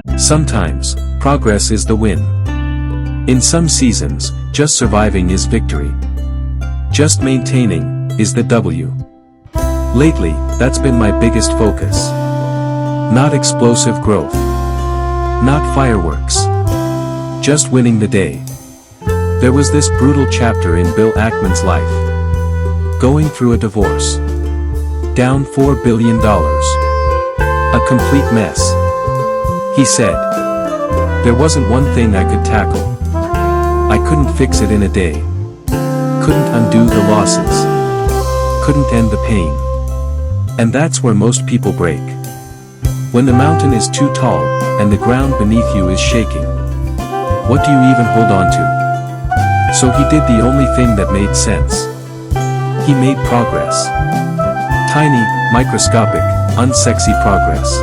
Sometimes, progress is the win. In some seasons, just surviving is victory. Just maintaining is the W. Lately, that's been my biggest focus. Not explosive growth. Not fireworks. Just winning the day. There was this brutal chapter in Bill Ackman's life. Going through a divorce. Down $4 billion. A complete mess. He said, there wasn't one thing I could tackle. I couldn't fix it in a day. Couldn't undo the losses. Couldn't end the pain. And that's where most people break. When the mountain is too tall, and the ground beneath you is shaking. What do you even hold on to? So he did the only thing that made sense. He made progress. Tiny, microscopic, unsexy progress.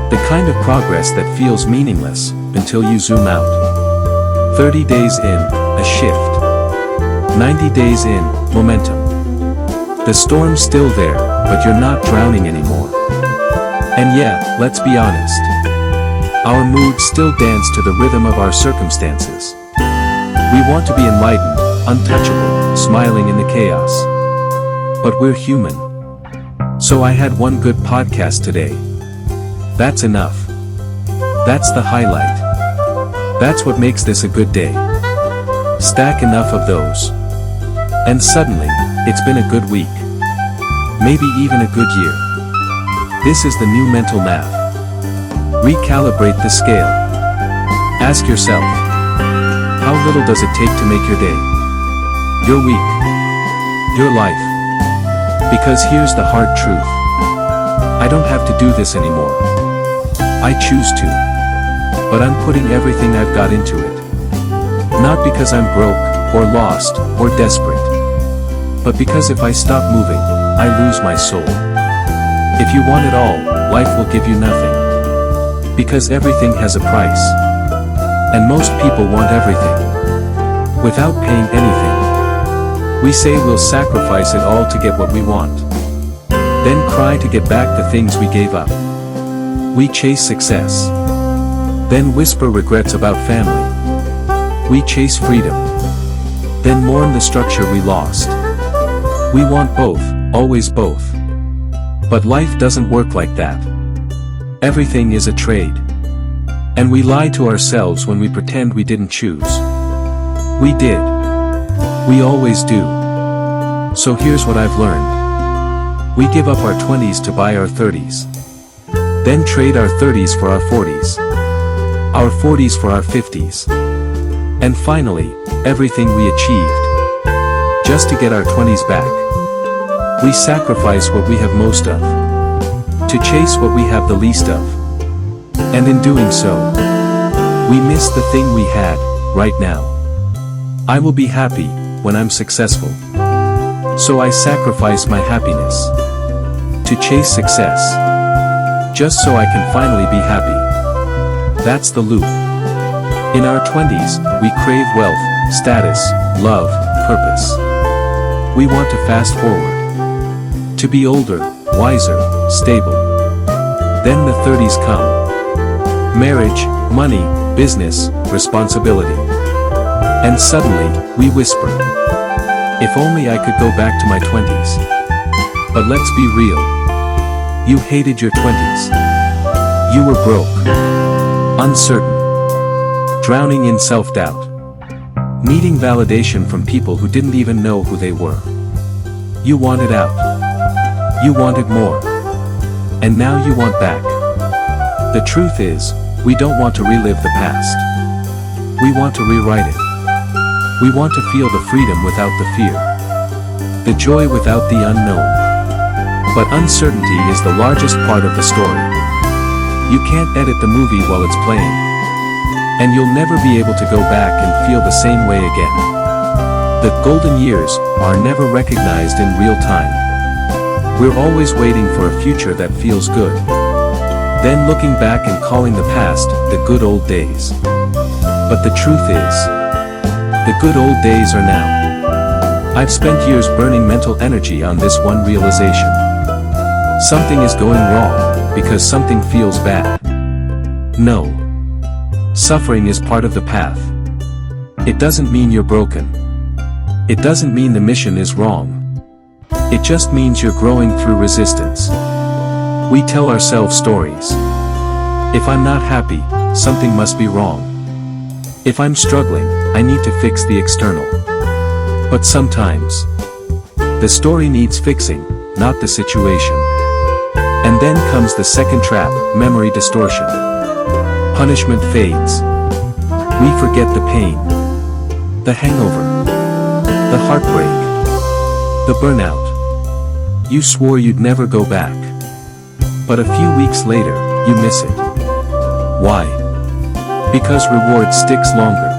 The kind of progress that feels meaningless, until you zoom out. 30 days in, a shift. 90 days in, momentum. The storm's still there, but you're not drowning anymore. And yeah, let's be honest. Our moods still dance to the rhythm of our circumstances. We want to be enlightened, untouchable, smiling in the chaos. But we're human. So I had one good podcast today. That's enough. That's the highlight. That's what makes this a good day. Stack enough of those. And suddenly, it's been a good week. Maybe even a good year. This is the new mental math. Recalibrate the scale. Ask yourself, how little does it take to make your day? Your week? Your life? Because here's the hard truth. I don't have to do this anymore. I choose to. But I'm putting everything I've got into it. Not because I'm broke, or lost, or desperate. But because if I stop moving, I lose my soul. If you want it all, life will give you nothing. Because everything has a price. And most people want everything. Without paying anything. We say we'll sacrifice it all to get what we want. Then cry to get back the things we gave up. We chase success. Then whisper regrets about family. We chase freedom. Then mourn the structure we lost. We want both, always both. But life doesn't work like that. Everything is a trade. And we lie to ourselves when we pretend we didn't choose. We did. We always do. So here's what I've learned. We give up our 20s to buy our 30s. Then trade our 30s for our 40s. Our 40s for our 50s. And finally, everything we achieved. Just to get our 20s back. We sacrifice what we have most of. To chase what we have the least of. And in doing so, we miss the thing we had, right now. I will be happy, when I'm successful. So I sacrifice my happiness. To chase success. Just so I can finally be happy. That's the loop. In our 20s, we crave wealth, status, love, purpose. We want to fast forward. To be older, wiser, stable. Then the 30s come. Marriage, money, business, responsibility. And suddenly, we whisper. If only I could go back to my 20s. But let's be real. You hated your 20s. You were broke. Uncertain. Drowning in self-doubt. Needing validation from people who didn't even know who they were. You wanted out. You wanted more. And now you want back. The truth is, we don't want to relive the past. We want to rewrite it. We want to feel the freedom without the fear. The joy without the unknown. But uncertainty is the largest part of the story. You can't edit the movie while it's playing. And you'll never be able to go back and feel the same way again. The golden years are never recognized in real time. We're always waiting for a future that feels good. Then looking back and calling the past the good old days. But the truth is, the good old days are now. I've spent years burning mental energy on this one realization. Something is going wrong, because something feels bad. No. Suffering is part of the path. It doesn't mean you're broken. It doesn't mean the mission is wrong. It just means you're growing through resistance. We tell ourselves stories. If I'm not happy, something must be wrong. If I'm struggling, I need to fix the external. But sometimes, the story needs fixing, not the situation. And then comes the second trap, memory distortion. Punishment fades. We forget the pain, the hangover, the heartbreak, the burnout. You swore you'd never go back. But a few weeks later, you miss it. Why? Because reward sticks longer.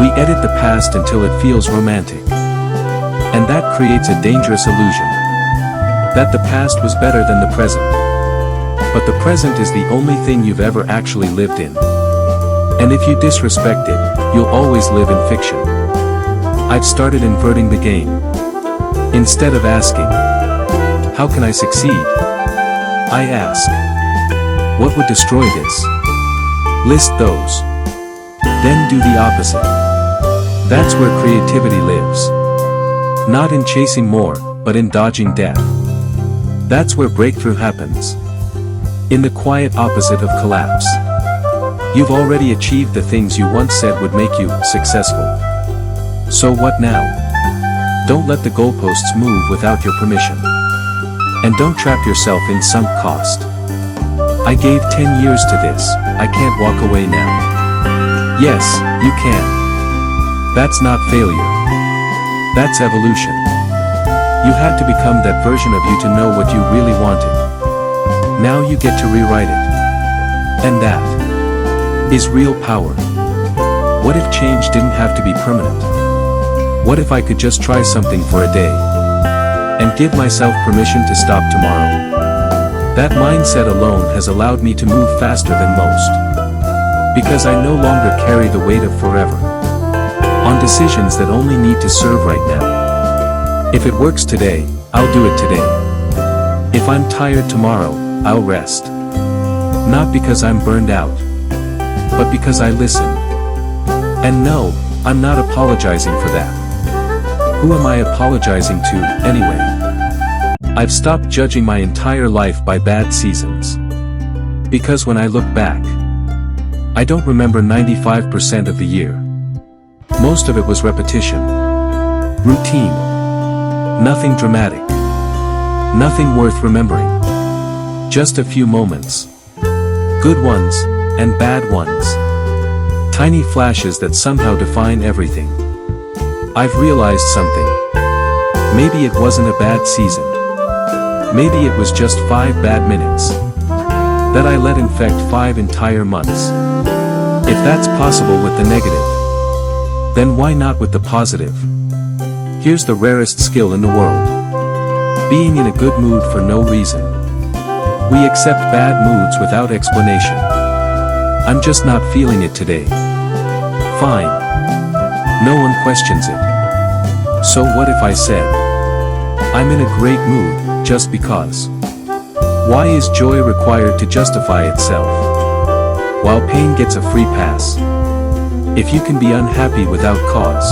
We edit the past until it feels romantic. And that creates a dangerous illusion. That the past was better than the present. But the present is the only thing you've ever actually lived in. And if you disrespect it, you'll always live in fiction. I've started inverting the game. Instead of asking, how can I succeed? I ask, what would destroy this? List those. Then do the opposite. That's where creativity lives. Not in chasing more, but in dodging death. That's where breakthrough happens. In the quiet opposite of collapse. You've already achieved the things you once said would make you successful. So what now? Don't let the goalposts move without your permission. And don't trap yourself in sunk cost. I gave 10 years to this, I can't walk away now. Yes, you can. That's not failure. That's evolution. You had to become that version of you to know what you really wanted. Now you get to rewrite it. And that is real power. What if change didn't have to be permanent? What if I could just try something for a day? And give myself permission to stop tomorrow? That mindset alone has allowed me to move faster than most. Because I no longer carry the weight of forever. On decisions that only need to serve right now. If it works today, I'll do it today. If I'm tired tomorrow, I'll rest. Not because I'm burned out, but because I listen. And no, I'm not apologizing for that. Who am I apologizing to, anyway? I've stopped judging my entire life by bad seasons. Because when I look back, I don't remember 95% of the year. Most of it was repetition. Routine. Nothing dramatic. Nothing worth remembering. Just a few moments. Good ones, and bad ones. Tiny flashes that somehow define everything. I've realized something. Maybe it wasn't a bad season. Maybe it was just 5 bad minutes. That I let infect 5 entire months. If that's possible with the negative, then why not with the positive? Here's the rarest skill in the world. Being in a good mood for no reason. We accept bad moods without explanation. I'm just not feeling it today. Fine. No one questions it. So what if I said, I'm in a great mood, just because? Why is joy required to justify itself? While pain gets a free pass. If you can be unhappy without cause,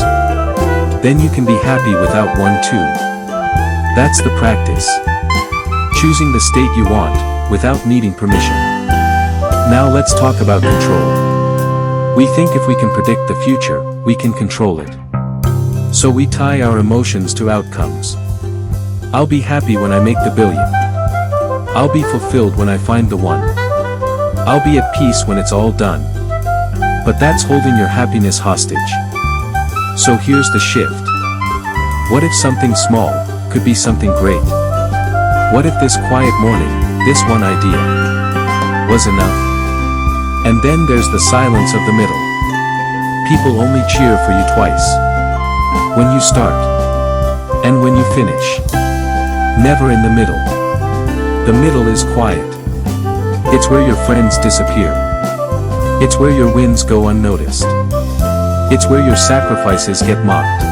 then you can be happy without one too. That's the practice. Choosing the state you want, without needing permission. Now let's talk about control. We think if we can predict the future, we can control it. So we tie our emotions to outcomes. I'll be happy when I make the billion. I'll be fulfilled when I find the one. I'll be at peace when it's all done. But that's holding your happiness hostage. So here's the shift. What if something small could be something great? What if this quiet morning, this one idea, was enough? And then there's the silence of the middle. People only cheer for you twice. When you start. And when you finish. Never in the middle. The middle is quiet. It's where your friends disappear. It's where your wins go unnoticed. It's where your sacrifices get mocked.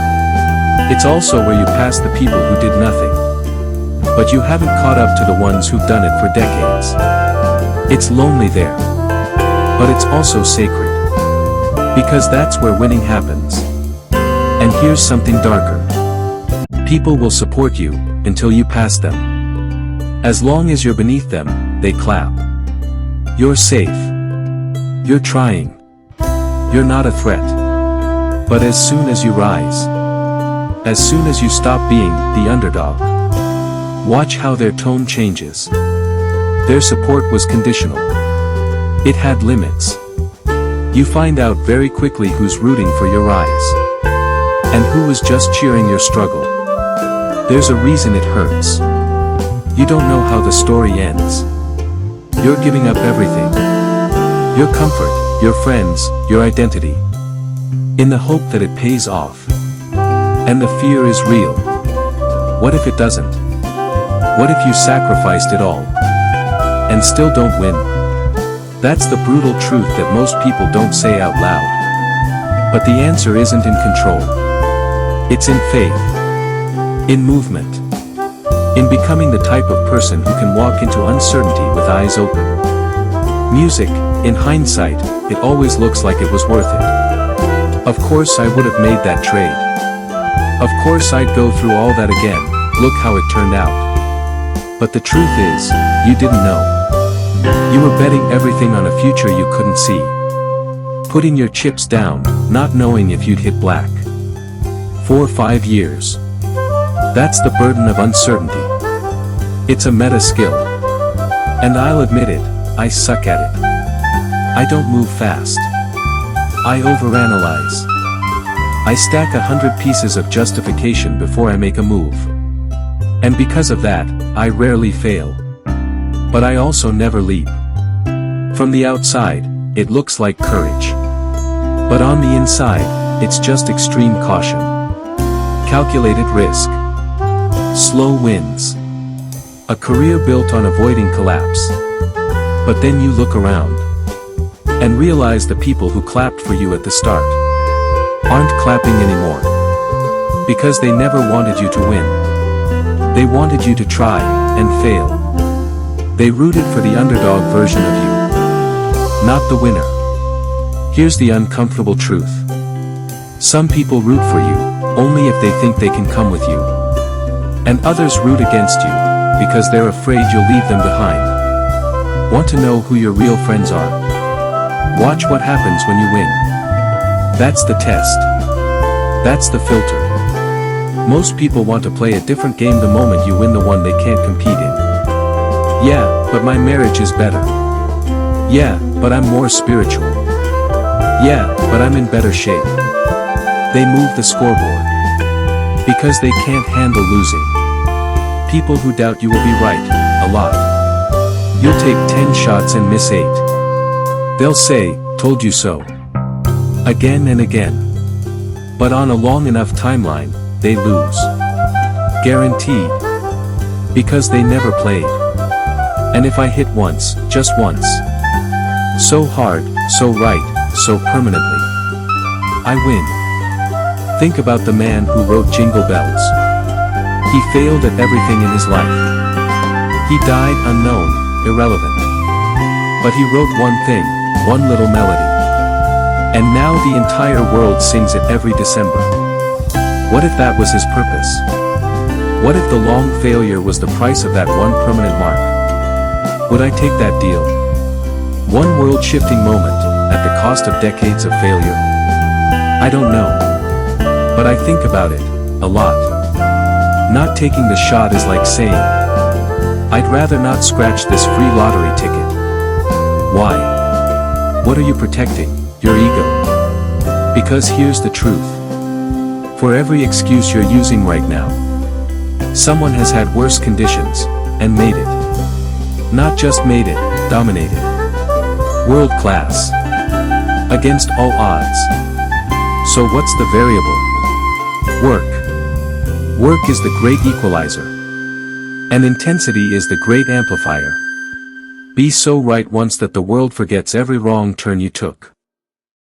It's also where you pass the people who did nothing. But you haven't caught up to the ones who've done it for decades. It's lonely there. But it's also sacred. Because that's where winning happens. And here's something darker. People will support you until you pass them. As long as you're beneath them, they clap. You're safe. You're trying. You're not a threat. But as soon as you rise, as soon as you stop being the underdog, watch how their tone changes. Their support was conditional. It had limits. You find out very quickly who's rooting for your rise, and who is just cheering your struggle. There's a reason it hurts. You don't know how the story ends. You're giving up everything. Your comfort, your friends, your identity. In the hope that it pays off. And the fear is real. What if it doesn't? What if you sacrificed it all? And still don't win? That's the brutal truth that most people don't say out loud. But the answer isn't in control. It's in faith. In movement. In becoming the type of person who can walk into uncertainty with eyes open. Music, in hindsight, it always looks like it was worth it. Of course I would have made that trade. Of course I'd go through all that again, look how it turned out. But the truth is, you didn't know. You were betting everything on a future you couldn't see. Putting your chips down, not knowing if you'd hit black. 4 or 5 years. That's the burden of uncertainty. It's a meta skill. And I'll admit it, I suck at it. I don't move fast. I overanalyze. I stack 100 pieces of justification before I make a move. And because of that, I rarely fail. But I also never leap. From the outside, it looks like courage. But on the inside, it's just extreme caution. Calculated risk. Slow wins. A career built on avoiding collapse. But then you look around. And realize the people who clapped for you at the start aren't clapping anymore. Because they never wanted you to win. They wanted you to try, and fail. They rooted for the underdog version of you. Not the winner. Here's the uncomfortable truth. Some people root for you, only if they think they can come with you. And others root against you, because they're afraid you'll leave them behind. Want to know who your real friends are? Watch what happens when you win. That's the test. That's the filter. Most people want to play a different game the moment you win the one they can't compete in. Yeah, but my marriage is better. Yeah, but I'm more spiritual. Yeah, but I'm in better shape. They move the scoreboard. Because they can't handle losing. People who doubt you will be right, a lot. You'll take 10 shots and miss 8. They'll say, told you so. Again and again. But on a long enough timeline, they lose. Guaranteed. Because they never played. And if I hit once, just once. So hard, so right, so permanently. I win. Think about the man who wrote Jingle Bells. He failed at everything in his life. He died unknown, irrelevant. But he wrote one thing, one little melody. And now the entire world sings it every December. What if that was his purpose? What if the long failure was the price of that one permanent mark? Would I take that deal? One world-shifting moment, at the cost of decades of failure? I don't know. But I think about it, a lot. Not taking the shot is like saying, I'd rather not scratch this free lottery ticket. Why? What are you protecting? Your ego. Because here's the truth. For every excuse you're using right now, someone has had worse conditions, and made it. Not just made it, dominated. World class. Against all odds. So what's the variable? Work. Work is the great equalizer. And intensity is the great amplifier. Be so right once that the world forgets every wrong turn you took.